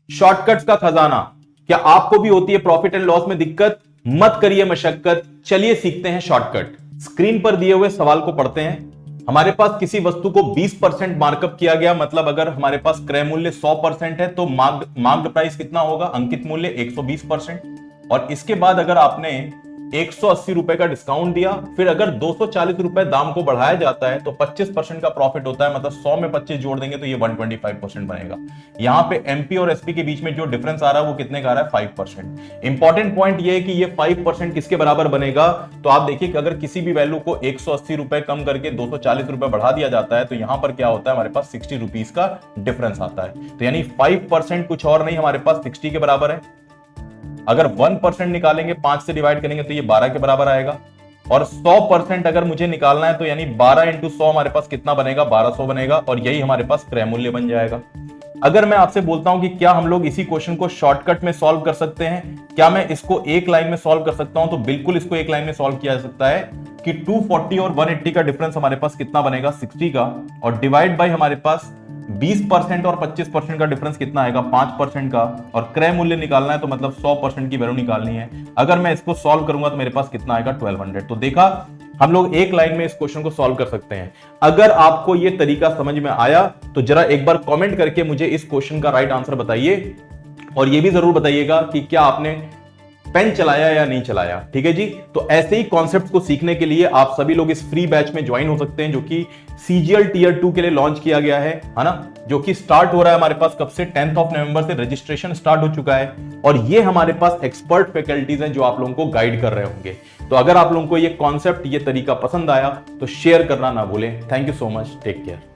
Shortcuts का खजाना। क्या आपको भी होती है प्रॉफिट एंड लॉस में दिक्कत? मत करिए मशक्कत, चलिए सीखते हैं शॉर्टकट। स्क्रीन पर दिए हुए सवाल को पढ़ते हैं। हमारे पास किसी वस्तु को 20% मार्कअप किया गया, मतलब अगर हमारे पास क्रय मूल्य 100% है तो मार्क्ड प्राइस कितना होगा? अंकित मूल्य 120%। और इसके बाद अगर आपने 180 रुपए का डिस्काउंट दिया, फिर अगर 240 रुपए दाम को बढ़ाया जाता है तो 25% का प्रॉफिट होता है, मतलब 100 में 25 जोड़ देंगे तो ये 125% बनेगा। यहां पे एमपी और एसपी के बीच में जो डिफरेंस आ रहा है वो कितने का आ रहा है? 5%। इंपॉर्टेंट पॉइंट ये है कि ये 5% किसके बराबर बनेगा? तो आप देखिए कि अगर किसी भी वैल्यू को 180 रुपए कम करके 240 रुपए बढ़ा दिया जाता है तो यहां पर क्या होता है? हमारे पास 60 रुपीज का डिफरेंस आता है। तो यानी 5% कुछ और नहीं, हमारे पास 60 के बराबर है। अगर 1% निकालेंगे, 5 से डिवाइड करेंगे तो ये 12 के बराबर आएगा। और 100% अगर मुझे निकालना है तो यानी 12 इंटू 100 हमारे पास कितना बनेगा? 1200 बनेगा, और यही हमारे पास क्रय मूल्य बन जाएगा। अगर मैं आपसे बोलता हूं कि क्या हम लोग इसी क्वेश्चन को शॉर्टकट में सॉल्व कर सकते हैं, क्या मैं इसको एक लाइन में सॉल्व कर सकता हूं? तो बिल्कुल इसको एक लाइन में सॉल्व किया जा सकता है कि 240 और 180 का डिफरेंस हमारे पास कितना बनेगा? 60 का, और डिवाइड बाई हमारे पास 20% और 25% का डिफरेंस कितना आएगा? 5% का। और क्रय मूल्य निकालना है तो मतलब 100% की वैल्यू निकालनी है। अगर मैं इसको सॉल्व करूंगा तो मेरे पास कितना आएगा? 1200। तो देखा, हम लोग एक लाइन में इस क्वेश्चन को सॉल्व कर सकते हैं। अगर आपको यह तरीका समझ में आया तो जरा एक बार कमेंट करके मुझे इस क्वेश्चन का राइट आंसर बताइए, और यह भी जरूर बताइएगा कि क्या आपने पेन चलाया या नहीं चलाया। ठीक है जी। तो ऐसे ही कॉन्सेप्ट को सीखने के लिए आप सभी लोग इस फ्री बैच में ज्वाइन हो सकते हैं, जो कि सीजीएल टियर 2 के लिए लॉन्च किया गया है ना, जो कि स्टार्ट हो रहा है हमारे पास कब से? 10 नवंबर से रजिस्ट्रेशन स्टार्ट हो चुका है। और ये हमारे पास एक्सपर्ट फैकल्टीज हैं जो आप लोगों को गाइड कर रहे होंगे। तो अगर आप लोगों को ये कॉन्सेप्ट, ये तरीका पसंद आया तो शेयर करना ना भूलें। Thank you so much, take care.